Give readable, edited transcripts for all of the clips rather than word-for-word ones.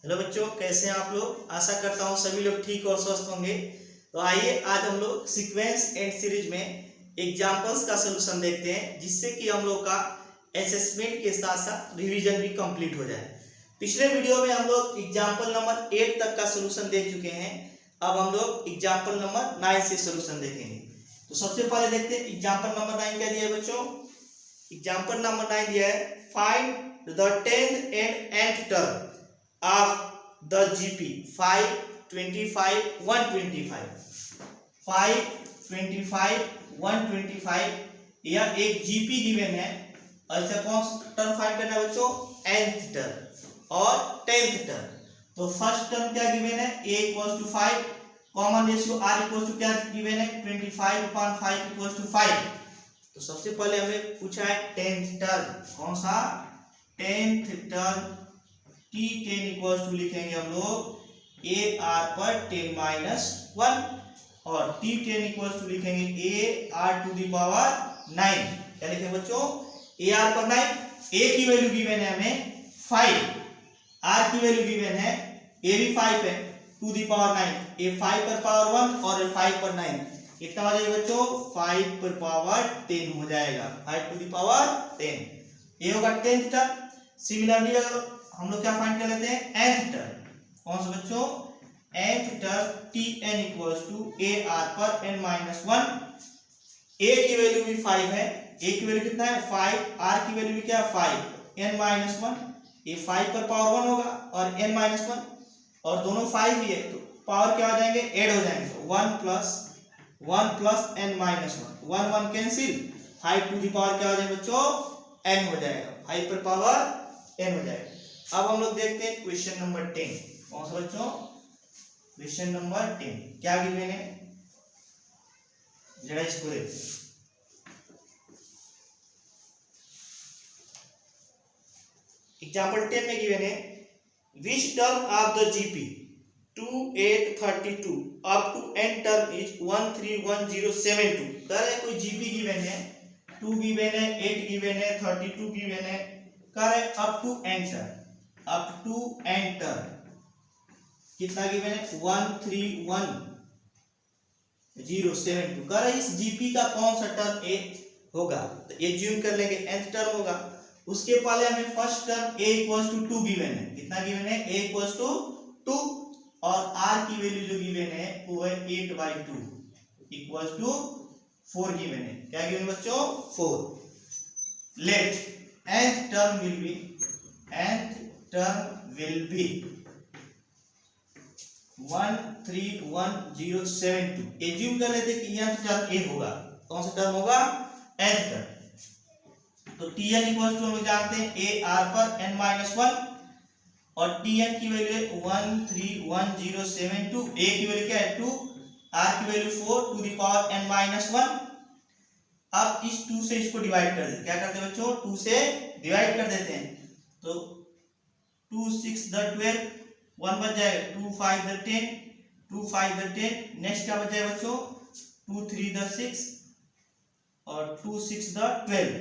Hello बच्चों, कैसे हैं आप लोग। आशा करता हूँ सभी लोग ठीक और स्वस्थ होंगे। तो आइए आज हम लोग सीक्वेंस एंड सीरीज में एग्जाम्पल्स का सलूशन देखते हैं, जिससे कि हम लोग का असेसमेंट के साथ साथ रिवीजन भी कंप्लीट हो जाए। पिछले वीडियो में हम लोग एग्जाम्पल नंबर 8 तक का सलूशन देख चुके हैं। अब हम लोग एग्जाम्पल नंबर 9 से सलूशन देखेंगे। तो सबसे पहले देखते हैं एग्जाम्पल नंबर 9 क्या दिया है बच्चों। एग्जाम्पल नंबर 9 दिया है, find the 10th and nth term of the GP 5, 25, 125। 5, 25, 125 यह एक GP गिवन है। और इसका कौन सा टर्म फाइंड करना है बच्चों, nth टर्म और 10th टर्म। तो फर्स्ट टर्म क्या गिवन है, a equals to 5, common ratio r equals to क्या गिवन है, 25/5 इक्वल्स टू 5। तो सबसे पहले हमें पूछा है 10th टर्म, कौन सा 10th term. T10 equals to लिखेंगे हम लोग ए आर पर 10-1 और T10 इक्वल्स टू लिखेंगे a r to the power 9। क्या लिखेंगे बच्चों, ए आर पर 9। ए की वैल्यू गिवन है हमें 5, आर की वैल्यू गिवन है, ए भी 5 है, टू दी पावर 9। ए 5 पर पावर 1 और ए 5 पर 9, कितना हो जाएगा बच्चों, 5 पर पावर 10 हो जाएगा, 5 टू दी पावर 10। ये होगा 10th टर्म। सिमिलरली अगर हम लोग क्या फाइंड कर लेते हैं, nth टर्म। कौन सा बच्चों, nth term Tn equals to a r पर n-1। a की वैल्यू भी 5 है, a की वैल्यू कितना है 5, r की वैल्यू भी क्या है 5, n-1। ये 5 पर पावर 1 होगा और n-1 और दोनों 5 ही है, तो पावर क्या हो जाएंगे, ऐड हो जाएंगे। तो 1 plus n-1, 1 1 cancel, 5 to the power क्या हो जाएगा बच्चों, n हो जाएगा, 5 पर पावर n हो जाएगा। अब हम लोग देखते हैं क्वेश्चन नंबर 10। कौन सा बच्चों, क्वेश्चन नंबर 10 क्या गिवन है, जरा इसको देखते हैं। एग्जाम्पल 10 में गिवन है, which term of the GP 2, 8, 32 up to n term is 1, 3, 1, 0, 7, 2। कह रहे कोई जीपी गिवन है, 2 गिवन है, 8 गिवन है, 32 गिवन है, कह रहे up to n term, up to n term कितना गिवन है, 1, 3, 1, 0, 7, 2। कह रहे इस जीपी का कौन सा टर्म ए होगा। तो ये ज्यूम कर लेंगे nth टर्म होगा। उसके पहले हमें first term a equals to 2 given है, कितना गिवन है, a इक्वल्स टू 2 और r की वैल्यू जो गिवन है वो है 8/2 इक्वल्स टू 4 गिवन है। क्या गिवन बच्चों, 4। Let nth term will be 1, 3, 1, 0, 7, 2। Assume कर लेते कि यह टर्म ए होगा। कौन सा टर्म होगा, nth टर्म। तो Tn इक्वल्स टू हम लोग जानते हैं ए आर पर n-1 और Tn की वैल्यू है 1, 3, 1, 0, 7, 2। a की वैल्यू क्या है 2, r की value 4 to the power n-1। अब इस 2 से इसको डिवाइड कर देते, क्या करते हैं बच्चों, 2 से डिवाइड कर देते हैं। तो 2 6 12, 1 बच जाएगा, 2 5 10, 2 5 10। नेक्स्ट क्या बच जाएगा बच्चों, 2 3 6 और 2 6 12।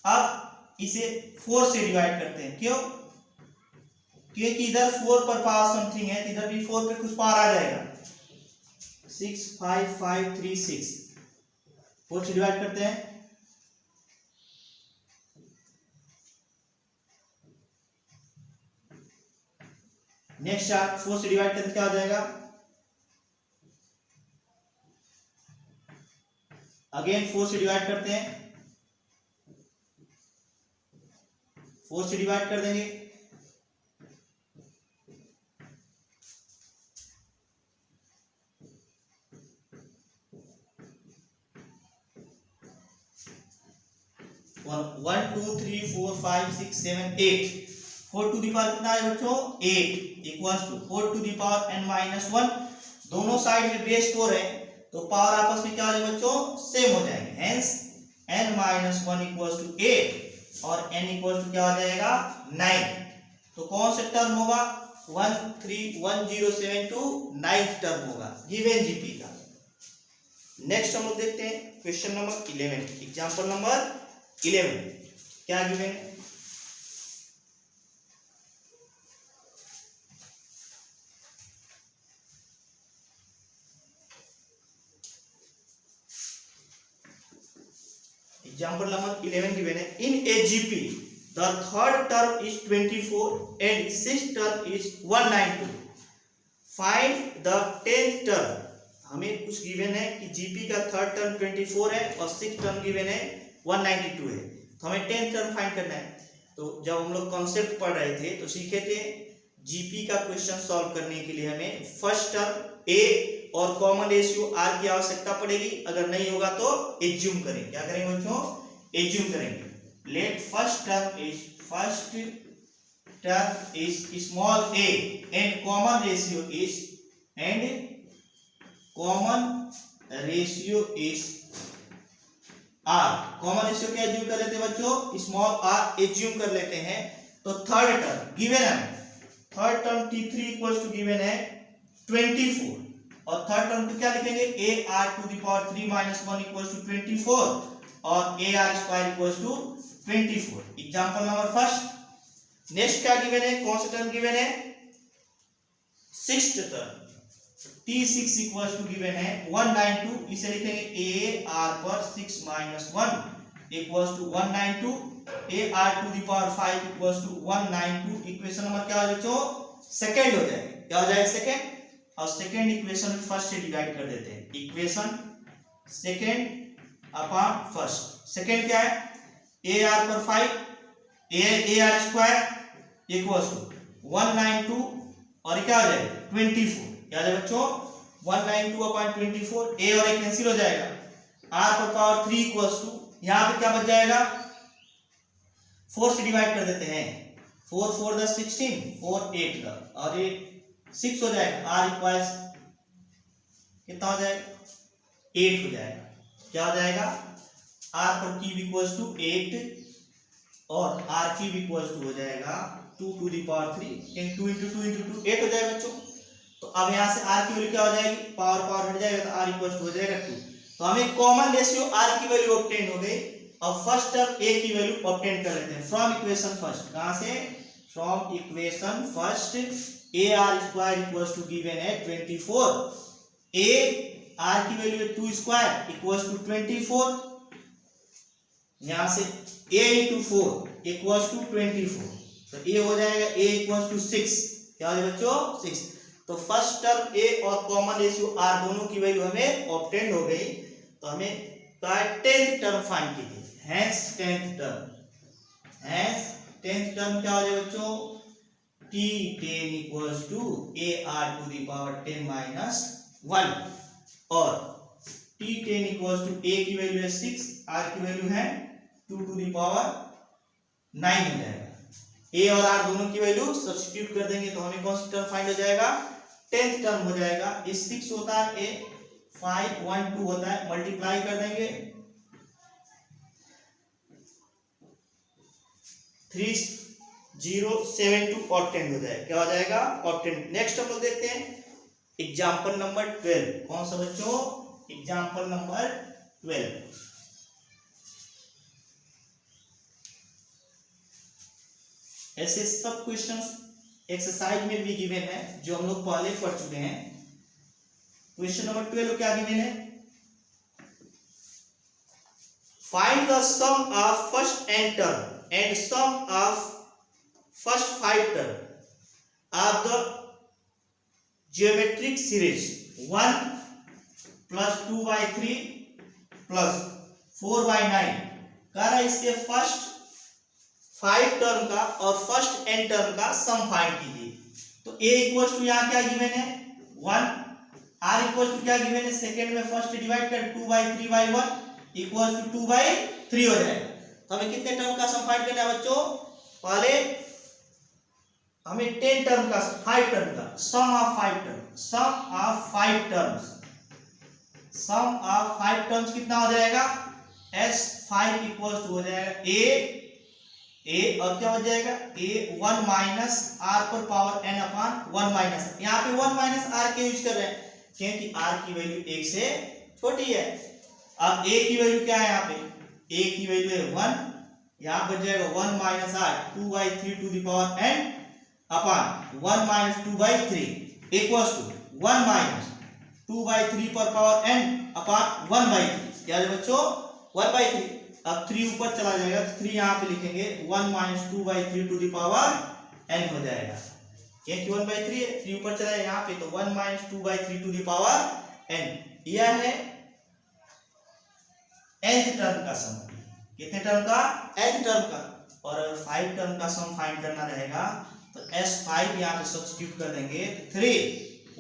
अब इसे 4 से डिवाइड करते हैं, क्यों, क्योंकि इधर 4 पर पावर समथिंग है, इधर भी 4 पे कुछ पावर आ जाएगा। 6 5 5 3 6, 4 से डिवाइड करते हैं। नेक्स्ट 4 से डिवाइड करते क्या हो जाएगा, अगेन 4 से डिवाइड करते हैं, 4 से डिवाइड कर देंगे। वन 2 3 4 5 6 7 8, 4 टू दी पावर कितना है बच्चों, 8 equals to 4 to the power n-1। दोनों साइड में बेस 4 है, तो पावर आपस में क्या हो जाएगा बच्चों, सेम हो जाएंगे। हेंस n-1 इक्वल्स टू 8 और n इक्वल्स टू क्या हो जाएगा 9। तो कौन सा टर्म होगा, 1, 3, 1, 0, 7, 2 9th टर्म होगा गिवन जीपी का। नेक्स्ट हम लोग देखते हैं क्वेश्चन नंबर 11, एग्जांपल नंबर 11 क्या गिवन है, एग्जांपल नंबर 11 गिवन है, in a GP the third term is 24 and sixth term is 192, find the 10th term. हमें कुछ गिवन है कि जीपी का थर्ड टर्म 24 है और सिक्स्थ टर्म गिवन है 192 है, तो हमें 10th टर्म फाइंड करना है। तो जब हम लोग कॉन्सेप्ट पढ़ रहे थे तो सीखे थे जीपी का क्वेश्चन सॉल्व करने के लिए हमें फर्स्ट टर्म ए और कॉमन रेशियो आर की आवश्यकता पड़ेगी। अगर नहीं होगा तो एज्यूम करें, क्या करेंगे बच्चों, एज्यूम करेंगे। Let first term is small a and common ratio is r. Common ratio क्या एज्यूम कर लेते हैं बच्चों, स्मॉल आर एज्यूम कर लेते हैं। तो थर्ड टर्म गिवन है, third term T3 equals to given है 24 और थर्ड टर्म को क्या लिखेंगे, a r to the power 3 minus 1 equals to 24 और a r square equals to 24। Example number first. Next क्या गिवन है, कौन सा टर्म गिवन है, sixth term T6 equals to given है 192, इसे लिखेंगे ए आर पर 6 minus 1 equals to 192, a r to the power 5 equals to 192। Equation number क्या हो बच्चों, सेकंड हो जाएगा, क्या हो जाएगा सेकंड, और सेकंड इक्वेशन फर्स्ट से डिवाइड कर देते हैं। Equation second upon first. Second क्या है, ए आर पर 5 a r square equals to 192 और क्या हो जाएगा 24, क्या हो जाएगा बच्चों 192 अपॉन 24, ए और ए कैंसिल हो जाएगा, आर पर पावर 3 इक्वल्स टू, यहां पे क्या बच जाएगा 4 से डिवाइड कर देते हैं, 4 4 10 16, 4 8 का और ये 6 हो जाएगा, आर इक्वल्स कितना हो जाएगा 8 हो जाएगा, क्या हो जाएगा आर पर क्यूब इक्वल्स टू 8 और आर क्यूब इक्वल्स टू हो जाएगा 2 to the power 3 2 into 2 into 2 8 हो जाएगा बच्चों। तो अब यहाँ से आर की वैल्यू क्या हो जाएगी, पावर हट जाएगा तो आर इक्वल्स टू हो जाएगा 2। तो हमें कॉमन रेशियो आर की वैल्यू ऑब्टेन हो गई। अब फर्स्ट टर्म ए की वैल्यू ऑब्टेन कर लेते हैं फ्रॉम इक्वेशन फर्स्ट। कहां से, from equation first. A r square equals to given है 24, ए आर की वैल्यू है 2 स्क्वायर इक्वल्स टू 24, यहां से a into 4 इक्वल्स टू 24, तो a हो जाएगा a इक्वल्स टू 6, क्या हो जाएगा बच्चों 6। तो फर्स्ट टर्म a और कॉमन रेशियो r दोनों की वैल्यू हमें ऑब्टेन हो गई। तो हमें 10th टर्म फाइंड कीजिए, हैंस 10th टर्म क्या हो जाएगा बच्चों, T10 equals to AR to the power 10 minus 1 और T10 इक्वल्स टू A की वैल्यू है 6, R की वैल्यू है 2 टू द पावर 9 हो जाएगा। A और R दोनों की वैल्यू सब्स्टिट्यूट कर देंगे तो हमें कौन सा टर्म फाइंड हो जाएगा, 10th टर्म हो जाएगा। ये 6 होता है A, 5 1 2 होता है, मल्टीप्लाई कर देंगे 3072 और 10 हो जाएगा, क्या हो जाएगा और 10। नेक्स्ट हम लोग देखते हैं एग्जाम्पल नंबर 12। कौन सा बच्चों, एग्जाम्पल नंबर 12। ऐसे सब क्वेश्चंस एक्सरसाइज में भी गिवन है जो हम लोग पहले पढ़ चुके हैं। क्वेश्चन नंबर 12 क्या गिवन है, find the sum of first n term and sum of first 5 term of the geometric series 1 plus 2/3 plus 4/9। कह रहा है इसके फर्स्ट 5 टर्म का और फर्स्ट n टर्म का सम फाइंड कीजिए। तो a इक्वल्स टू यहाँ क्या गिवन है 1, r इक्वल्स टू क्या गिवन है, सेकंड में फर्स्ट डिवाइड कर 2/3/1 इक्वल्स टू 2/3 हो जाएगा। तो हमें कितने टर्म का सम फाइंड करना है बच्चों, पहले हमें 10 टर्म का 5 टर्म का sum of 5 term, sum of 5 terms, sum of 5 terms कितना हो जाएगा, s5 इक्वल्स टू हो जाएगा a और क्या हो जाएगा a 1 माइनस r पर पावर n अपॉन 1 माइनस, यहाँ पे 1 माइनस r के यूज कर रहे हैं क्योंकि r की वैल्यू 1 से छोटी है। अब a की वैल्यू क्या है, यहाँ पे a की वैल्यू है 1, यहाँ बच जाएगा 1 minus r 2/3 to the power n upon 1 minus 2/3 equals to 1 minus 2/3 पर पावर n अपॉन 1/3, क्या है बच्चों 1/3। अब 3 ऊपर चला जाएगा तो 3 यहाँ पे लिखेंगे 1 minus 2/3 to the power n हो जाएगा। ये कि 1/3 है, 3 ऊपर चला यहाँ पे तो 1 minus 2/3 to the power n। यह है nth टर्म का सम। कितने टर्म का? nth टर्म का। और अगर 5 टर्म का सम फाइंड करना रहेगा तो S5 यहाँ पे सब्स्टिट्यूट कर देंगे 3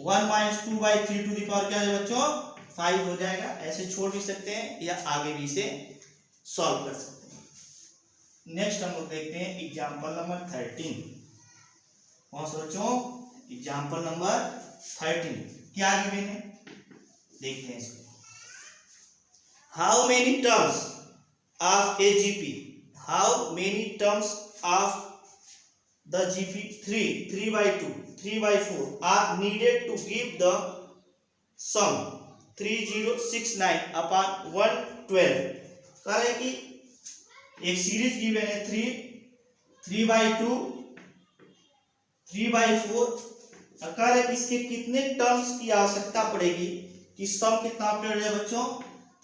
1 माइनस 2/3 टू द पावर क्या है बच्चों? 5 हो जाएगा। ऐसे छोड़ भी सकते हैं या आगे भी इसे सॉल्व कर सकते हैं। नेक्स्ट हम लोग देखते हैं एग्जांपल नंबर 13। कौन सा बच्चों? Example number 13। क्या गिवन है देखते हैं इसको। How many terms of a GP, how many terms of the GP 3/2 3/4 are needed to give the sum 3069 upon 112। कह रहे कि एक सीरीज गिवन है 3/2 3/4। कह रहे इसके कितने टर्म्स की आवश्यकता पड़ेगी कि सम कितना ऑब्टेन है बच्चों?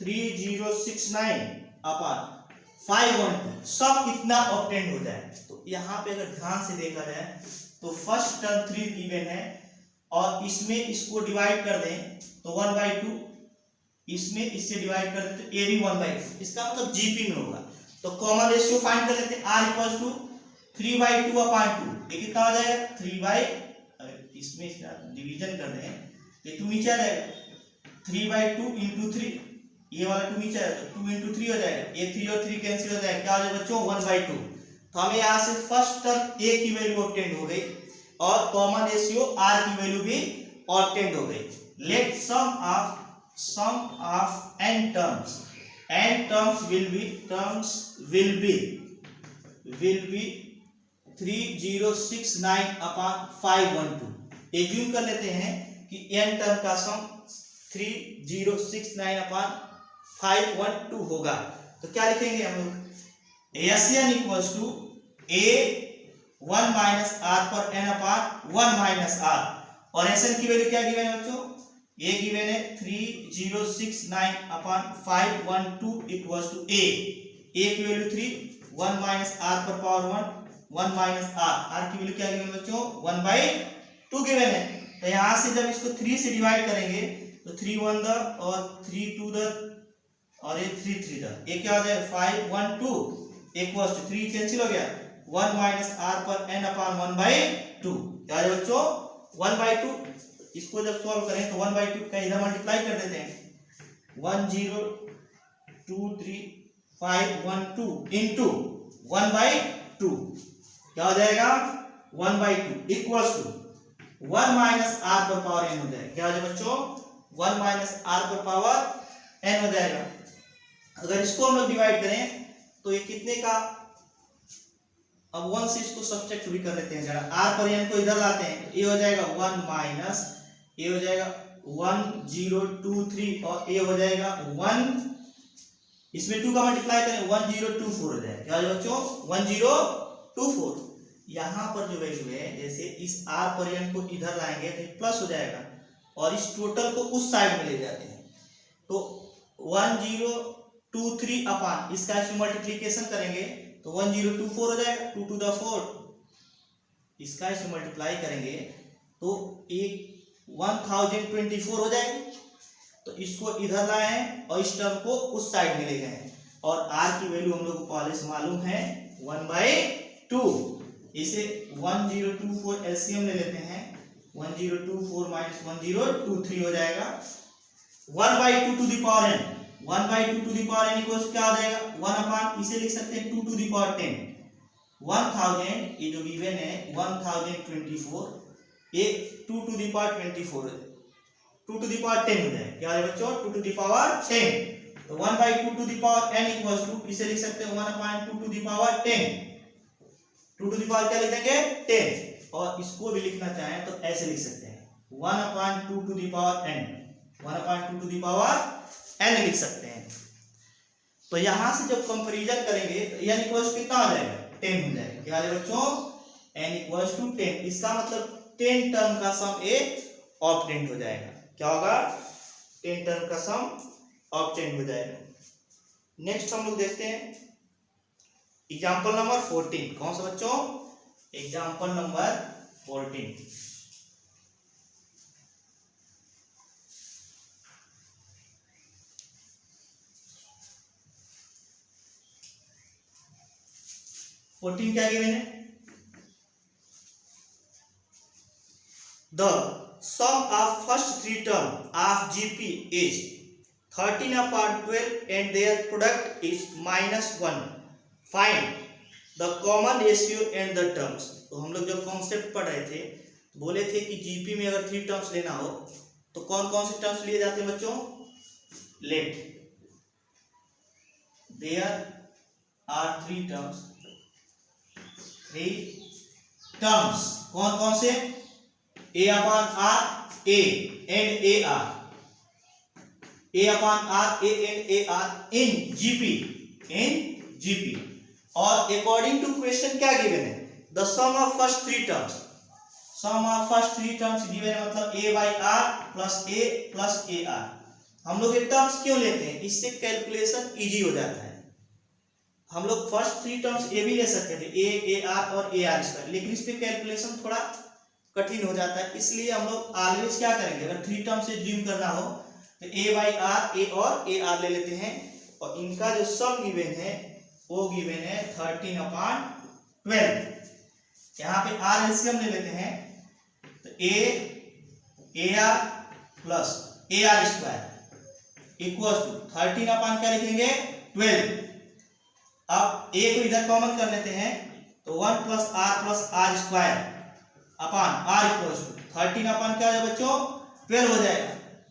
3069 अपॉन 512 सब कितना ऑब्टेन हो जाए। तो यहाँ पे अगर ध्यान से देखा जाए तो फर्स्ट टर्म 3 गिवन है और इसमें इसको डिवाइड कर दें तो 1/2, इसमें इससे डिवाइड कर दें तो ये भी 1/2। इसका मतलब जीपी में होगा। तो कॉमन रेशियो फाइंड कर लेते हैं। r equals to 3/2 upon 2। ये कितना हो जाएगा? 3 अगर इसमें इसका डिवीजन कर दें ये 2 नीचे आ जाएगा। 3/2 इंटू 3, ये वाला 2 नीचे आएगा तो 2 इंटू 3 हो जाएगा। ये 3 और 3 कैंसिल हो जाएगा। क्या हो जाएगा बच्चों? 1/2। तो हमें यहाँ से फर्स्ट टर्म a की वैल्यू ऑब्टेन हो गई और कॉमन रेशियो r की वैल्यू भी ऑब्टेन हो गई। Let sum of n terms will be 3069 upon 512। Assume कर लेते हैं कि n टर्म का सम 3069 अपॉन 512 होगा। तो क्या लिखेंगे हम लोग? Sn equals to a 1 minus r पर n अपॉन 1 माइनस r। और Sn की वैल्यू क्या गिवन है बच्चों? a गिवन है 3069 अपॉन 512 इक्वल्स टू a की वैल्यू 3 1 माइनस r पर पावर 1 माइनस r की वैल्यू क्या गिवन है बच्चों? 1/2 गिवन है। तो यहाँ से जब इसको 3 से डिवाइड करेंगे तो 3 1 द और 3 2 द और ये 3 3 द, ये क्या हो जाएगा? 512 इक्वल्स टू 3 कैंसिल हो गया 1 माइनस r पर n अपॉन 1/2। क्या है बच्चों? 1/2। इसको जब सॉल्व करें तो 1/2 का इधर मल्टीप्लाई कर देते हैं। 1023512 इंटू 1/2 क्या हो जाएगा? 1/2 इक्वल्स टू 1 माइनस r पर पावर n हो जाएगा। क्या हो जाएगा बच्चों? 1 माइनस r पर पावर n हो जाएगा। अगर इसको हम लोग डिवाइड करें तो ये कितने का? अब 1 से इसको सब्ट्रैक्ट भी कर लेते हैं जरा। r पर n को इधर लाते हैं, ये हो जाएगा 1 माइनस, ये हो जाएगा 1023 और ये हो जाएगा 1, इसमें 2 का मल्टीप्लाई करें 1024 हो जाएगा। क्या हो जाएगा बच्चों? 1024। यहाँ पर जो वैल्यू है जैसे इस r पर n को इधर लाएंगे तो प्लस हो जाएगा और इस टोटल को उस साइड में ले जाते हैं तो 1023 अपॉन इसका इसमें मल्टीप्लिकेशन करेंगे तो 1024 हो जाएगा। 2 टू द 4 इसका इसमें मल्टीप्लाई करेंगे तो एक 1024 हो जाएगा। तो इसको इधर लाए हैं और इस टर्म को उस साइड में ले गए हैं और r की वैल्यू हम लोग को पहले से मालूम है 1/2। इसे 1024 एलसीएम ले लेते हैं। 1024 माइनस 1023 हो जाएगा 1/2 to the power n। 1/2 to the power n equals क्या हो जाएगा? 1 अपॉन इसे लिख सकते हैं 2 टू द पावर 10। 1000 ये जो गिवन है 1024 ये 2 to the power 24 2 to the power 10 हो जाएगा। क्या है बच्चों? 2 टू द पावर 10। तो 1/2 to the power n equals to इसे लिख सकते हैं 1/2 to the power 10। 2 to the power क्या लिखेंगे? 10। और इसको भी लिखना चाहें तो ऐसे लिख सकते हैं 1/2 to the power n। 1/2 to the power n लिख सकते हैं। तो यहां से जब कंपैरिजन करेंगे तो n इक्वल्स कितना हो जाएगा? 10 हो जाएगा। क्या है बच्चों? n equals to 10। इसका मतलब 10 टर्म का सम ए ऑब्टेंड हो जाएगा। क्या होगा? 10 टर्म का सम ऑब्टेंड हो जाएगा। नेक्स्ट हम लोग देखते हैं एग्जाम्पल नंबर 14। कौन सा बच्चों? Example number 14। क्या गिवन है? The sum of first three term of GP is 13/12 and their product is -1. Find the common ratio and the terms. तो हम लोग जब कॉन्सेप्ट पढ़ रहे थे बोले थे कि जीपी में अगर 3 टर्म्स लेना हो तो कौन कौन से टर्म्स लिए जाते हैं बच्चों? Let there are 3 terms. 3 terms कौन कौन से? A upon R, A and AR, A upon R, A and AR in GP और according to question क्या given है? The sum of first 3 terms, sum of first 3 terms given है, मतलब A by R plus A plus AR। हम लोग ये terms क्यों लेते हैं? इससे कैलकुलेशन इजी हो जाता है। हम लोग फर्स्ट 3 टर्म्स ए भी ले सकते थे, A, AR और AR स्क्वायर, लेकिन इस पे कैलकुलेशन थोड़ा कठिन हो जाता है, इसलिए हम लोग ऑलवेज क्या करेंगे? अगर 3 टर्म से ज्यूम करना हो तो A बाई आर, A और AR ले लेते हैं और इनका जो सम गिवन है वो गिवन है 13/12। यहाँ पे R एलसीएम ले लेते हैं तो AR plus AR square equal to 13 क्या लिखेंगे? 12। अब A को इधर कॉमन कर लेते हैं तो 1 plus R square upon R equal to 13 क्या है बच्चों? 12 हो जाएगा।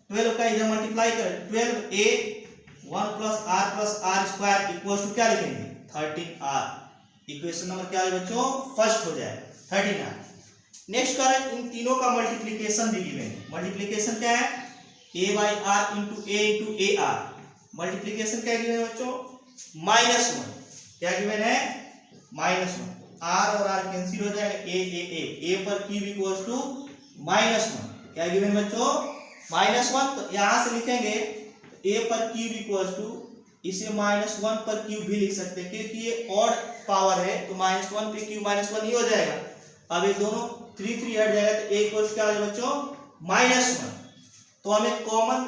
12 का इधर मल्टीप्लाई कर 12A 1 plus R square equal to क्या लिखेंगे? 13R। इक्वेशन नंबर क्या है बच्चों? फर्स्ट हो जाएगा 13R। नेक्स्ट करें, इन तीनों का मल्टीप्लीकेशन भी गिवन है। मल्टीप्लीकेशन क्या है? A by r into A into AR। Multiplication क्या गिवन है बच्चों? -1। क्या गिवन है? -1। R और R कैंसिल हो जाएगा, A पर क्यूब इक्वल्स टू -1। क्या गिवन बच्चों? -1। तो यहां से लिखेंगे A पर क्यूब इक्वल्स टू, इसे -1 पर क्यूब भी लिख सकते हैं क्योंकि ये ऑड पावर है तो -1 पे क्यूब -1 ही हो जाएगा। अब ये दोनों 3 हट जाएगा तो A इक्वल्स क्या हो जाएगा बच्चों? -1। तो हमें कॉमन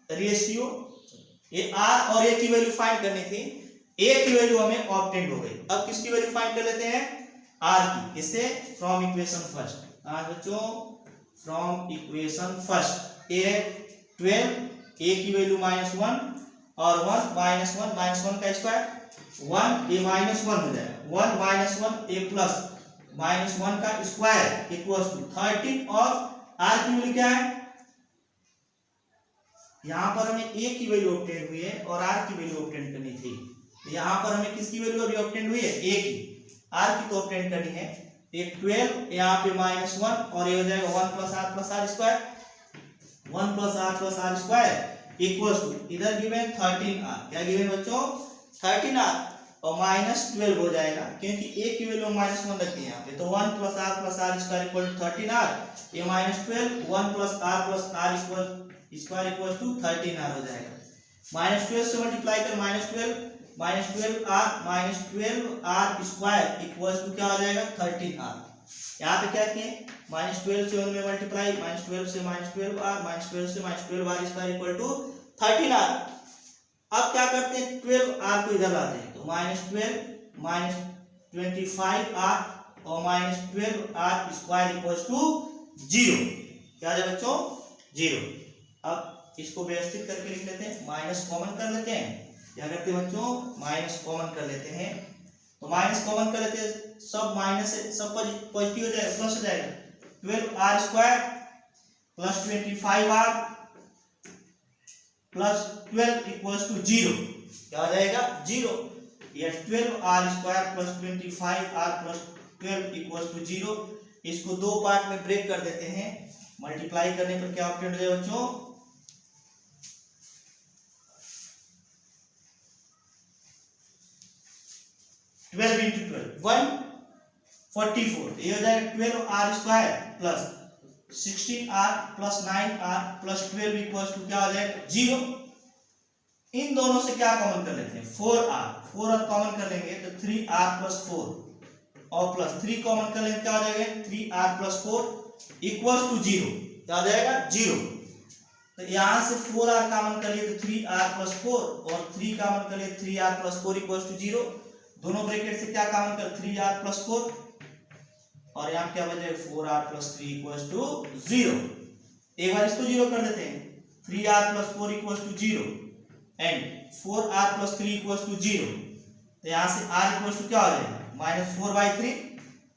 रेशियो ये R और A की वैल्यू फाइंड करनी थी। A की वैल्यू हमें ऑब्टेन हो गई। अब किसकी वैल्यू फाइंड कर लेते हैं? R की। इससे फ्रॉम इक्वेशन फर्स्ट। आज बच्चों from equation first A 12, A की वैल्यू -1 और 1 -1 का स्क्वायर 1 A -1 हो जाएगा। 1 -1 A प्लस -1 का स्क्वायर इक्वल्स टू 13 और R की वैल्यू क्या है? यहाँ पर हमें A की वैल्यू ऑब्टेन हुई है और R की वैल्यू ऑब्टेन करनी थी। यहाँ पर हमें किसकी वैल्यू अभी ऑब्टेन हुई है? A की। R की तो ऑब्टेन करनी है। ये 12 यहाँ पे -1 और ये हो जाएगा 1 plus R square. 1 plus R square equals to इधर गिवन 13R। क्या गिवन बच्चों? 13R और -12 हो जाएगा क्योंकि A की वैल्यू -1 रखी है यहाँ पे, तो 1 plus R square equal to 13R। ये -12 1 plus R square equal to 13R हो जाएगा। -12 से मल्टीप्लाई कर -12R स्क्वायर इक्वल्स टू क्या हो जाएगा? 13R। यहाँ पे क्या किए? -12 से 1 में मल्टीप्लाई, -12 से -12R, -12 से -12R square equal to 13R। अब क्या करते हैं? 12R को इधर लाते हैं तो -12 -25R और -12R स्क्वायर इक्वल्स टू 0। क्या है बच्चों? 0। अब इसको व्यवस्थित करके लिख लेते हैं, माइनस कॉमन कर लेते हैं। क्या करते हैं बच्चों? माइनस कॉमन कर लेते हैं। तो माइनस कॉमन कर लेते हैं, सब माइनस है, सब पॉजिटिव हो जाएगा, प्लस हो जाएगा। 12R square plus 25R plus 12 equals to 0। क्या हो जाएगा? 0। ये 12R square plus 25R plus 12 equals to 0। इसको दो पार्ट में ब्रेक कर देते हैं। मल्टीप्लाई करने पर क्या ऑब्टेन हो जाएगा बच्चों? 12 इंटू 12 144। ये हो जाएगा 12R square plus 16R plus 9R plus 12 equals to क्या हो जाएगा? 0। इन दोनों से क्या कॉमन कर लेते हैं, 4r, 4r कॉमन कर लेंगे तो 3r प्लस 4 और प्लस 3 कॉमन कर लेंगे क्या हो जाएगा 3r प्लस 4 इक्वल्स टू 0, क्या हो जाएगा 0। तो यहां से 4r कॉमन कर लिए तो 3r प्लस 4 और 3 कॉमन कर लिए 3r प्लस 4 इक्वल्स टू 0। दोनों ब्रैकेट से क्या कॉमन कर 3r प्लस 4 और यहाँ क्या बचेगा 4r प्लस 3 इक्वल्स टू 0। एक बार इसको 0 कर देते हैं, 3r plus 4 equals to 0 and 4r plus 3 equals to 0। तो यहाँ से r इक्वल्स टू क्या हो जाएगा -4/3,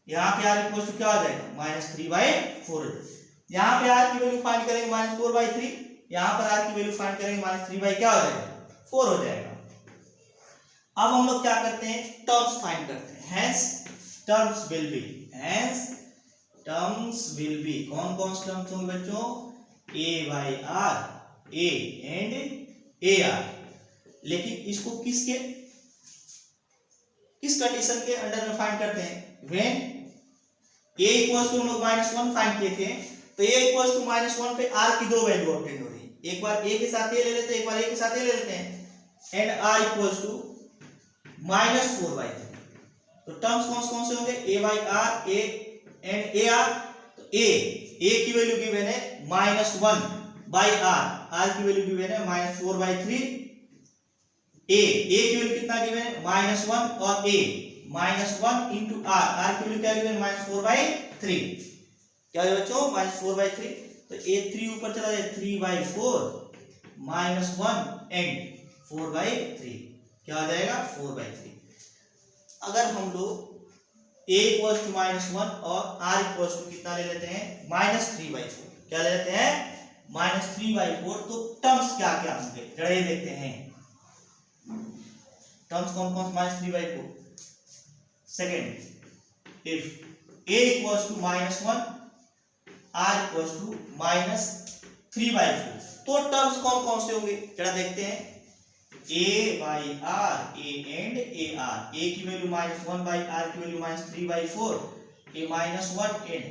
यहाँ पे r इक्वल्स टू क्या हो जाएगा -3/4। यहाँ पे r की वैल्यू फाइंड करेंगे -4/3, यहाँ पर r की वैल्यू फाइंड करेंगे -3 क्या हो जाएगा 4 हो जाएगा। अब हम लोग क्या करते हैं टर्म्स फाइंड करते हैं, हेंस टर्म्स विल बी कौन कौन से टर्म्स होंगे बच्चों, a/r, a एंड ar। लेकिन इसको किस कंडीशन के अंडर में फाइंड करते हैं, व्हेन a इक्वल्स टू हम लोग -1 फाइंड किए थे, तो a इक्वल्स टू -1 पे r की दो वैल्यू ऑब्टेन हो रही है, एक बार a के साथ ये ले लेते हैं, एक बार a के साथ ये ले लेते हैं एंड r इक्वल्स टू -4/3। तो टर्म्स कौन से होंगे a/r, a एंड ar। तो a की वैल्यू गिवन है -1/r, r की वैल्यू गिवन है -4/3। a की वैल्यू कितना गिवन है -1 और a -1 इंटू r की वैल्यू क्या गिवन है -4/3, क्या है बच्चों -4/3। तो a3 ऊपर चला जाए 3/4 -1 एंड 4/3 क्या हो जाएगा 4/3। अगर हम लोग a इक्वल्स टू -1 और r इक्वल्स टू कितना ले लेते हैं -3/4, क्या ले लेते हैं -3/4। तो टर्म्स क्या क्या होंगे जरा ये देखते हैं, टर्म्स कौन कौन -3/4। Second, if a equals to -1 r equals to -3/4, तो टर्म्स कौन कौन से होंगे जरा देखते हैं, a/r, a and ar, a की वैल्यू -1/r की वैल्यू -3/4, a -1 एंड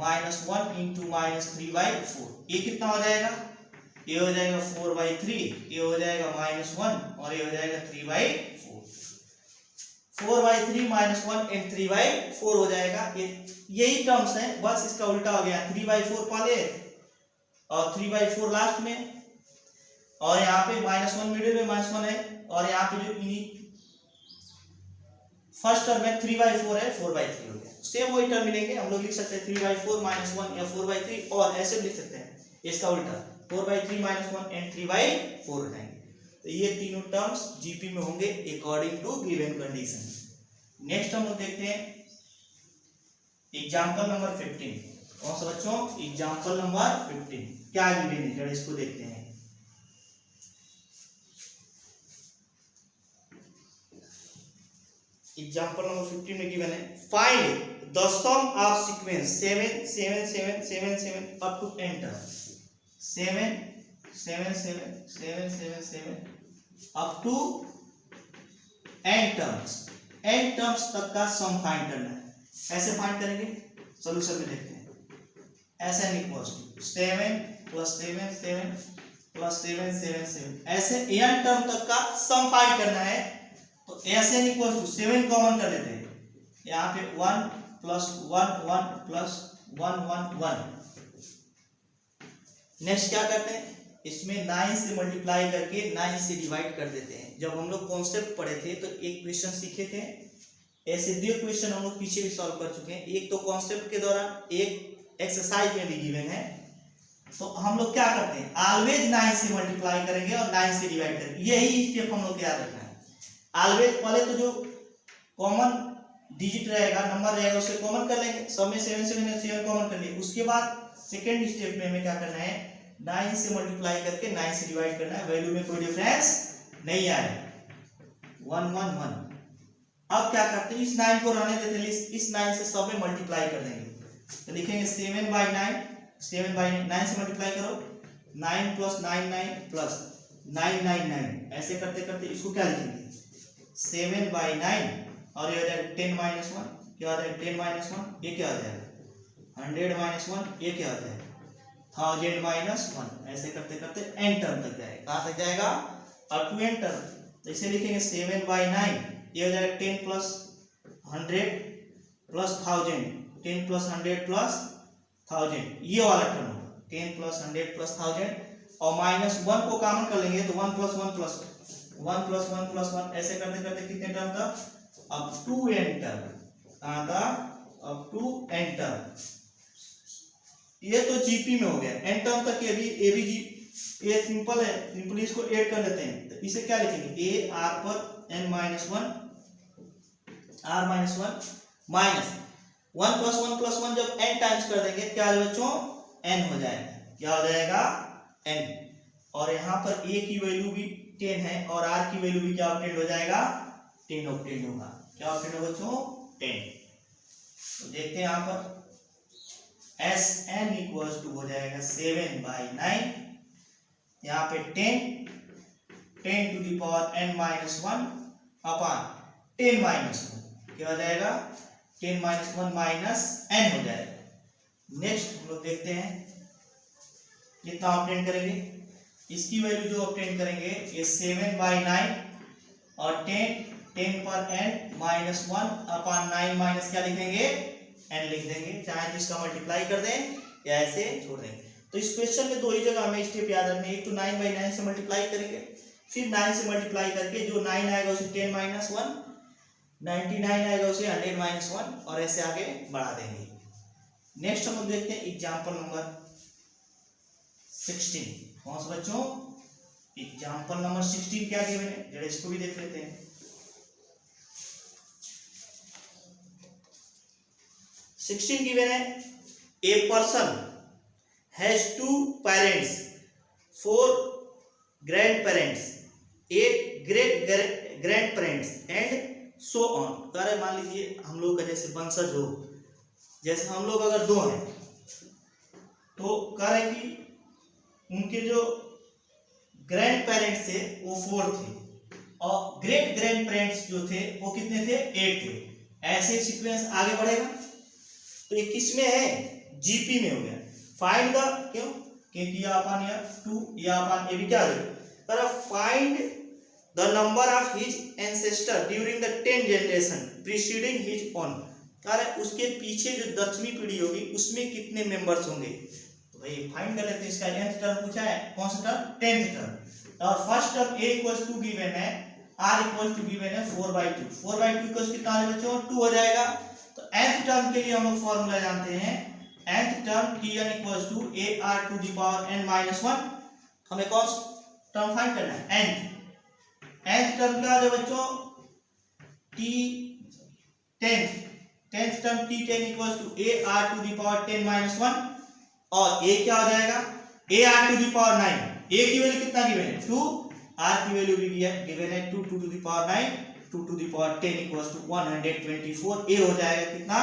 -1 इंटू -3/4, ये कितना हो जाएगा, ये हो जाएगा 4/3, ये हो जाएगा -1 और ये हो जाएगा 3/4। 4/3 -1 एंड 3/4 हो जाएगा। यही टर्म्स हैं, बस इसका उल्टा हो गया, 3/4 पहले और 3/4 लास्ट में, और यहाँ पे -1 मिडिल में -1 है, और यहाँ पे जो फर्स्ट टर्म में 3/4 है 4/3 हो गया। सेम वही टर्म मिलेंगे, हम लोग लिख सकते हैं 3/4 -1 या 4/3, और ऐसे भी लिख सकते हैं इसका उल्टा 4/3 -1 एंड 3/4 हो जाएंगे। तो ये तीनों टर्म्स जीपी में होंगे according to given condition. Next हम लोग देखते हैं एग्जाम्पल नंबर 15। कौन सा बच्चों, एग्जाम्पल नंबर 15 क्या गिवन है जरा इसको देखते हैं। एग्जाम्पल नंबर 15 में गिवन है, find the sum of sequence 7 7 7 7 7 up to n term, 7 7 7 7 7 7 up to n terms तक का सम फाइंड करना है। ऐसे फाइंड करेंगे, सॉल्यूशन में देखते हैं, Sn इक्वल्स टू 7 + 7 7 + 7 7 7, ऐसे n टर्म तक का सम फाइंड करना है। तो Sn इक्वल्स टू 7 कॉमन कर लेते हैं, यहाँ पे 1 + 1 1 + 1 1 1। नेक्स्ट क्या करते हैं, इसमें 9 से मल्टीप्लाई करके 9 से डिवाइड कर देते हैं। जब हम लोग कॉन्सेप्ट पढ़े थे तो एक क्वेश्चन सीखे थे, ऐसे 2 क्वेश्चन हम लोग पीछे भी सॉल्व कर चुके हैं, एक तो कॉन्सेप्ट के दौरान, एक एक्सरसाइज में भी गिवन है। तो हम लोग क्या करते हैं, ऑलवेज 9 से मल्टीप्लाई करेंगे और 9 से डिवाइड करेंगे, यही स्टेप हम लोग याद रखना है। ऑलवेज पहले तो जो कॉमन डिजिट रहेगा, नंबर रहेगा, उसे कॉमन कर लेंगे, सब में 7 7 कॉमन कर लिए। उसके बाद सेकेंड स्टेप में हमें क्या करना है, 9 से मल्टीप्लाई करके 9 से डिवाइड करना है, वैल्यू में कोई डिफरेंस नहीं आए, 1 1 1। अब क्या करते हैं, इस 9 को रहने देते हैं, इस 9 से सब में मल्टीप्लाई कर देंगे। तो लिखेंगे 7/9, 7/9 से मल्टीप्लाई करो, 9 + 9 9 + 9 9 9, ऐसे करते करते इसको क्या लिखेंगे 7/9, और ये हो जाएगा 10 - 1, क्या हो जाएगा 10 - 1, ये क्या हो जाएगा 100 - 1, ये क्या हो जाएगा 1000 - 1। ऐसे करते करते n टर्म तक जाएगा, कहाँ तक जाएगा और 2 n टर्म, तो इसे लिखेंगे 7/9, ये हो जाएगा 10 प्लस 100 प्लस 1000, 10 प्लस 100 प्लस 1000, ये वाला टर्म होगा 10 प्लस 100 प्लस 1000, और -1 को कॉमन कर लेंगे तो 1 प्लस 1 प्लस 1 प्लस 1 प्लस 1, ऐसे करते करते कितने टर्म था, अब 2 n टर्म कहाँ था, अब 2 n टर्म। ये तो जीपी में हो गया, n टर्म तक ये भी ए भी जी, ये सिंपल है, सिंपली इसको ऐड कर लेते हैं, तो इसे क्या लिखेंगे, ए आर पर n minus 1 r minus 1 minus 1 plus 1 जब n टाइम्स कर देंगे क्या है बच्चों, n हो जाएगा, क्या हो जाएगा n, और यहाँ पर a की वैल्यू भी 10 है और r की वैल्यू भी क्या ऑब्टेंड हो जाएगा, 10 ऑब्टेंड होगा, क्या ऑब्टेंड होगा बच्चों 10। तो देखते हैं यहाँ पर Sn इक्वल्स टू हो जाएगा 7/9, यहाँ पे 10 to the power n minus 1 upon 10 minus 1, क्या हो जाएगा 10 माइनस 1 माइनस n हो जाएगा। नेक्स्ट हम लोग देखते हैं कितना ऑब्टेन करेंगे, इसकी वैल्यू जो ऑब्टेन करेंगे ये 7/9 और 10 पर n माइनस 1 अपॉन 9 माइनस क्या लिखेंगे n लिख देंगे, चाहे तो इसका मल्टीप्लाई कर दें या ऐसे छोड़ देंगे। तो इस क्वेश्चन में दो ही जगह हमें स्टेप याद रखने, एक तो 9/9 से मल्टीप्लाई करेंगे, फिर 9 से मल्टीप्लाई करके जो 9 आएगा उसे 10 माइनस 1, 99 आएगा उसे 100 माइनस 1, और ऐसे आगे बढ़ा देंगे। नेक्स्ट हम लोग देखते हैं एग्जाम्पल नंबर 16, कौन सा बच्चों, एग्जाम्पल नंबर 16 क्या गिवन है, जरा इसको भी देख लेते हैं। 16 गिवन है, a person has 2 parents, 4 grand parents, 8 great grand parents and so on. अरे मान लीजिए हम लोग का जैसे वंशज हो, जैसे हम लोग अगर 2 हैं तो कह रहे कि उनके जो ग्रैंड पेरेंट्स थे वो 4 थे और ग्रेट ग्रैंड पेरेंट्स जो थे वो कितने थे, 8 थे। ऐसे सीक्वेंस आगे बढ़ेगा, तो ये किस में है, जीपी में हो गया। फाइंड द, क्यों, क्योंकि या अपन या 2 या अपन ये भी क्या है, पर find the number of his ancestor during the 10 generation preceding his own. अरे उसके पीछे जो 10वीं पीढ़ी होगी उसमें कितने मेंबर्स होंगे, तो भाई फाइंड कर लेते हैं। इसका nth टर्म पूछा है, कौन सा टर्म, 10th टर्म, और first term a equals to given है, r इक्वल्स टू गिवन है 4/2, 4/2 इक्वल्स कितना है बच्चों, 2 हो जाएगा। तो nth टर्म के लिए हम लोग फॉर्मूला जानते हैं, nth term tn equals to ar to the power n minus 1। हमें कौन सा टर्म फाइंड करना है, nth टर्म क्या है बच्चों, tenth term t10 equals to ar to the power 10 minus 1, और a क्या हो जाएगा, ar to the power 9, a की वैल्यू कितना गिवन है 2, r की वैल्यू भी गिवन है 2 to the power 9, 2 to the power 10 equals to 124, a हो जाएगा कितना,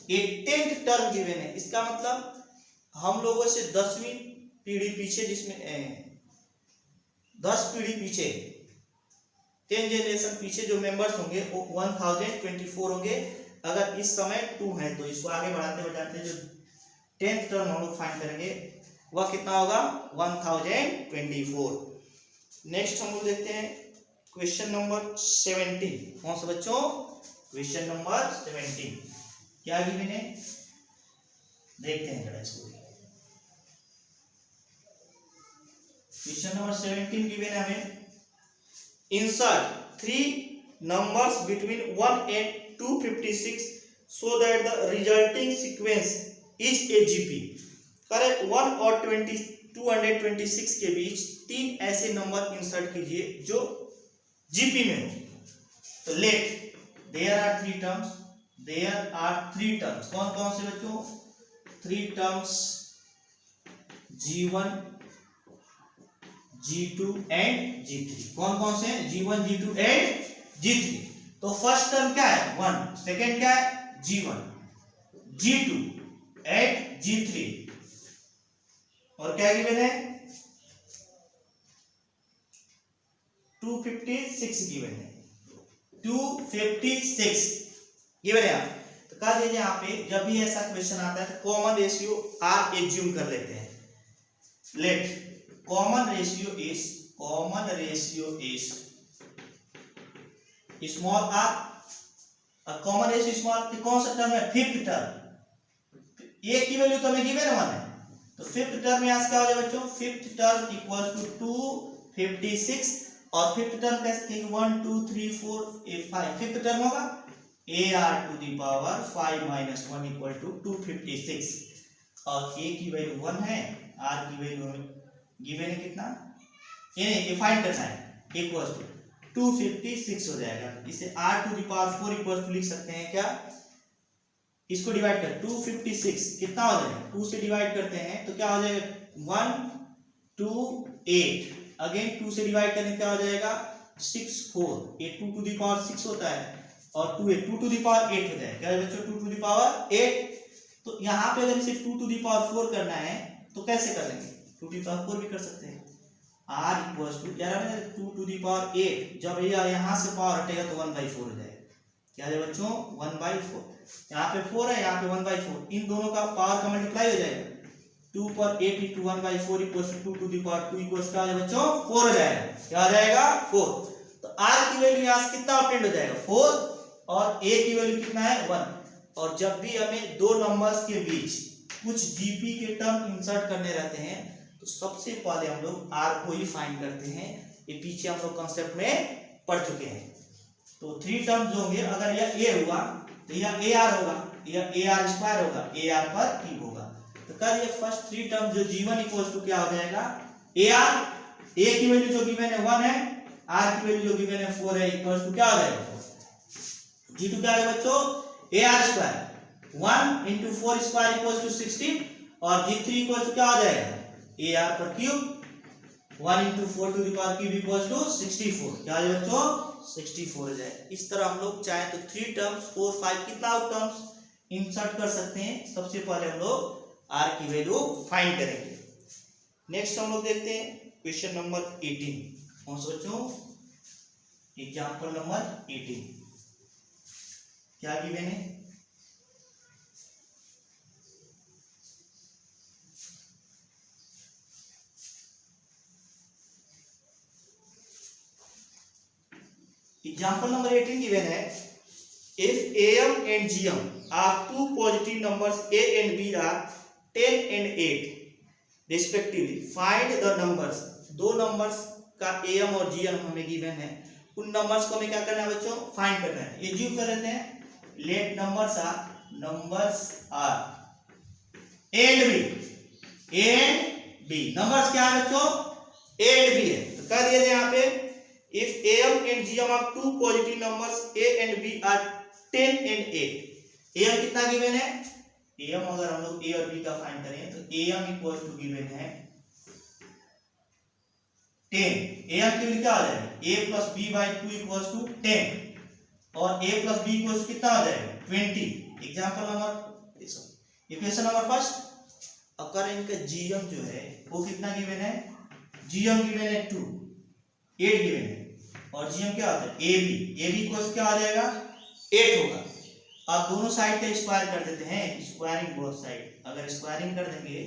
ये 10th टर्म गिवन है। इसका मतलब हम लोगों से 10वीं पीढ़ी पीछे, जिसमें 10 पीढ़ी पीछे 10 जनरेशन पीछे जो मेंबर्स होंगे वो 1024 होंगे। अगर इस समय 2 है तो इसको आगे बढ़ाते बढ़ाते जो 10th टर्म हम लोग फाइंड करेंगे वह कितना होगा, 1024। नेक्स्ट हम लोग देखते हैं क्वेश्चन नंबर 17, कौन सा बच्चों, क्वेश्चन नंबर 17 क्या गिवन है, देखते हैं जरा इसको। क्वेश्चन नंबर 17 गिवन है हमें, insert 3 numbers between 1 and 256 so that the resulting sequence is a GP। करें 1 और 226 के बीच 3 ऐसे नंबर इंसर्ट कीजिए जो जीपी में हो। तो let there are 3 terms, there are 3 terms, कौन कौन से बच्चों, 3 terms G1 G2 and G3, कौन कौन से हैं, G1 G2 एंड G3। तो फर्स्ट टर्म क्या है 1, सेकेंड क्या है G1 G2 एंड G3, और क्या गिवन है 256 गिवन है, 256 गिवन है। तो कह दीजिए यहाँ पे जब भी ऐसा क्वेश्चन आता है तो कॉमन रेशियो R एज्यूम कर लेते हैं। Let common ratio is common ratio is small r. Common ratio small कौन सा टर्म है? Fifth term. ए की वैल्यू तो हमें गिवन है 1 है, तो फिफ्थ टर्म में आज क्या हो जाएगा बच्चों? फिफ्थ टर्म इक्वल टू 256 और फिफ्थ टर्म कैसे 1 2 3 4 5 फिफ्थ टर्म होगा AR to the power 5 minus 1 equal to 256 और A की वैल्यू 1 है, R की वैल्यू गिवन है कितना? ये फाइंड करना है, इक्वल टू 256 हो जाएगा। इसे R to the power 4 equal to लिख सकते हैं क्या? इसको डिवाइड कर 256 कितना हो जाएगा? 2 से डिवाइड करते हैं तो क्या हो जाएगा? 1 2 8 अगेन 2 से डिवाइड करने क्या हो जाएगा? 6 4 ये 2 टू द पावर 6 होता है और 2 टू टू द पावर 8 हो जाएगा। क्या है बच्चों? 2 टू द पावर 8। तो यहाँ पे अगर इसे 2 टू द पावर 4 करना है तो कैसे कर लेंगे? 2 टू द पावर 4 भी कर सकते हैं। R इक्वल्स टू यार 2 टू द पावर 8 जब ये यहाँ से पावर हटेगा तो 1/4 हो जाएगा। क्या है बच्चों? 1/4। यहाँ पे 4 है, यहाँ पे 1/4, इन दोनों का पावर का मल्टीप्लाई हो जाएगा। 2 पर 8 into 1/4 equals to 2 to the power 2 equals क्या हो जाएगा बच्चों? 4 हो जाएगा। क्या हो जाएगा? 4। तो R की वैल्यू यहाँ से कितना ऑब्टेंड हो जाएगा? 4 और A की वैल्यू कितना है? 1। और जब भी हमें दो नंबर्स के बीच कुछ GP के टर्म इंसर्ट करने रहते हैं तो सबसे पहले हम लोग R को ही फाइंड करते हैं। ये पीछे हम लोग कॉन्सेप्ट में पढ़ चुके हैं। तो 3 टर्म्स होंगे, अगर यह A हुआ तो यह AR होगा, यह AR स्क्वायर होगा, AR पर क्यूब होगा। तो कर ये फर्स्ट 3 टर्म जो G1 इक्वल्स टू क्या हो जाएगा? AR। A की वैल्यू जो गिवन है 1 है, R की वैल्यू जो गिवन है 4 है, इक्वल्स टू क्या हो जाएगा? G2 क्या है बच्चों? AR square 1 into 4 square equals to 16 और G3 इक्वल्स टू क्या हो जाएगा? AR पर cube 1 into 4 to the power cube equals to 64। क्या है बच्चों? 64 हो जाए। इस तरह हम लोग चाहे तो 3 टर्म्स 4 5 कितना टर्म्स इंसर्ट कर सकते हैं। सबसे पहले हम लोग R की वैल्यू फाइंड करेंगे। नेक्स्ट हम लोग देखते हैं क्वेश्चन नंबर 18। कौन सा बच्चों? एग्जांपल नंबर 18 क्या गिवन है? एग्जांपल नंबर 18 गिवन है if AM and GM are two positive numbers A and B are 10 and 8 respectively, find the numbers। दो नंबर्स का AM और GM हमें गिवन है, उन नंबर्स को हमें क्या करना है बच्चों? फाइंड करना है। ये ज्यूम कर लेते हैं, let numbers are A and B numbers क्या है बच्चों? A and B है। तो कर दिया यहाँ पे if AM and GM are two positive numbers A and B are 10 and 8। AM कितना गिवन है? AM अगर हम लोग A और B का फाइंड करें तो AM इक्वल टू गिवन है 10। AM की वैल्यू क्या हो जाएगा? A plus B by 2 equals to 10 और A plus B इक्वल्स कितना हो जाएगा? 20। Example number equation number first. अगर इनका GM जो है वो कितना गिवन है? GM गिवन है 2, 8 गिवन है और GM क्या होता है? AB इक्वल्स क्या हो जाएगा? 8 होगा। अब दोनों साइड का स्क्वायर कर देते हैं, स्क्वायरिंग बोथ साइड। अगर स्क्वायरिंग कर देंगे,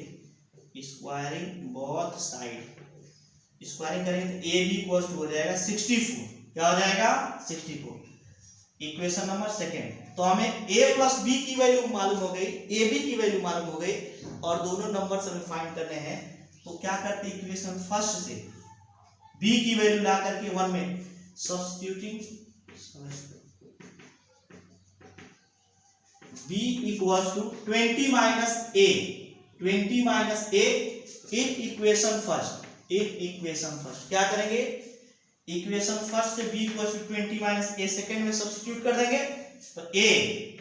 स्क्वायरिंग बोथ साइड स्क्वायरिंग करेंगे तो AB इक्वल्स टू हो जाएगा 64। क्या हो जाएगा? 64। Equation number second. तो हमें A प्लस B की वैल्यू मालूम हो गई, AB की वैल्यू मालूम हो गई और दोनों नंबर्स हमें फाइंड करने हैं। तो क्या करते हैं? इक्वेशन फर्स्ट से B की वैल्यू ला करके 1 में substituting B equals to 20 minus A in equation first. क्या करेंगे? इक्वेशन फर्स्ट से B equals to 20 minus A second में सब्स्टिट्यूट कर देंगे तो A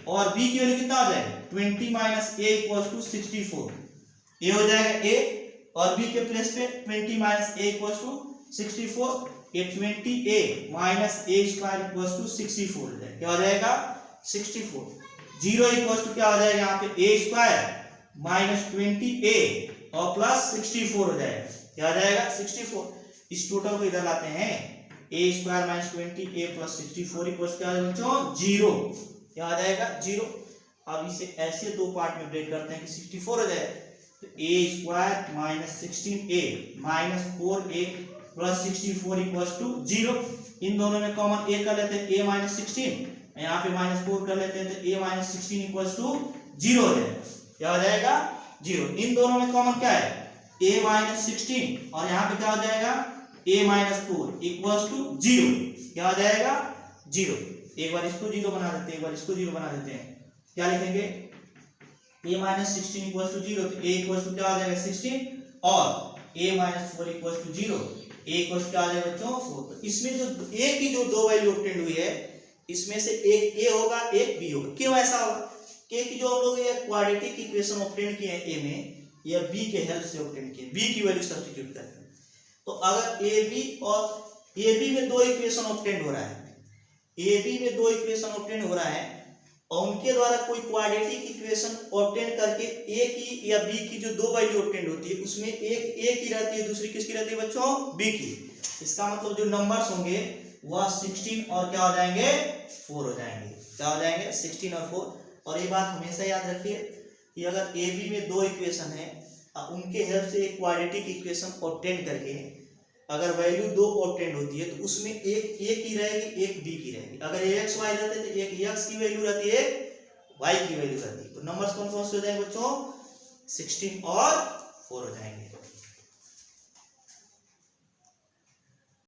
और B की वैल्यू कितना हो जाएगा? 20 minus A equals to 64। A हो जाएगा A और B के प्लेस पे 20 माइनस A इक्वल्स टू 64। ये 20A minus A square equals to 64 हो जाएगा। क्या हो जाएगा? 64। 0 इक्वल्स टू क्या हो जाएगा? यहाँ पे A स्क्वायर माइनस 20A और प्लस 64 हो जाएगा। क्या हो जाएगा? 64। इस टोटल को इधर लाते हैं, A square minus 20A plus 64 equals क्या हो जाएगा बच्चों? 0। क्या हो जाएगा? 0। अब इसे ऐसे दो पार्ट में ब्रेक करते हैं कि 64 हो जाए तो A square minus 16A minus 4A plus 64 equal to 0। इन दोनों में कॉमन ए कर लेते हैं, a माइनस 16, यहाँ पे -4 कर लेते हैं तो a माइनस 16 इक्वल टू 0 हो जाएगा। क्या हो जाएगा? 0। इन दोनों में कॉमन क्या है? a माइनस 16 और यहाँ पे क्या हो जाएगा? a minus 4 equal to 0। क्या हो जाएगा? 0। एक बार इसको 0 बना देते हैं, एक बार इसको 0 बना देते हैं। क्या लिखेंगे? a माइनस 16 इक्वल टू 0, तो a इक्वल टू क्या हो जाएगा? 16 और a minus 4 equal to 0, a equal to क्या आ जाएगा बच्चों? 4। तो इसमें जो a की जो दो वैल्यू ऑब्टेंड हुई है, इसमें से एक a होगा, एक b होगा। क्यों ऐसा होगा? क्योंकि जो हम लोग ये क्वाड्रेटिक इक्वेशन ऑब्टेंड किए हैं a में, या b के हेल्प से ऑब्टेंड किए, b की वैल्यू सब्स्टिट्यूट करके। तो अगर ab और ab में दो इक्वेशन ऑब्टेंड हो रहा है, ab में दो इक्वेशन ऑब्टेंड हो रहा है और उनके द्वारा कोई क्वाड्रेटिक इक्वेशन ऑब्टेंड करके a की या b की जो दो वैल्यू ऑब्टेंड होती है, उसमें एक a की रहती है, दूसरी किसकी रहती है बच्चों? b की। इसका मतलब जो नंबर्स होंगे वह 16 और क्या हो जाएंगे? 4 हो जाएंगे। क्या हो जाएंगे? 16 और 4। और ये बात हमेशा याद रखिए कि अगर ए बी में दो इक्वेशन है, उनके हेल्प से एक क्वाड्रेटिक इक्वेशन ऑब्टेंड करके अगर वैल्यू दो ऑब्टेंड होती है तो उसमें एक ए की रहेगी, एक बी की रहेगी। अगर ए एक्स वाई रहते तो एक एक्स की वैल्यू रहती है, एक वाई की वैल्यू रहती है। तो नंबर्स कौन कौन से हो जाएंगे बच्चों? 16 और 4 हो जाएंगे।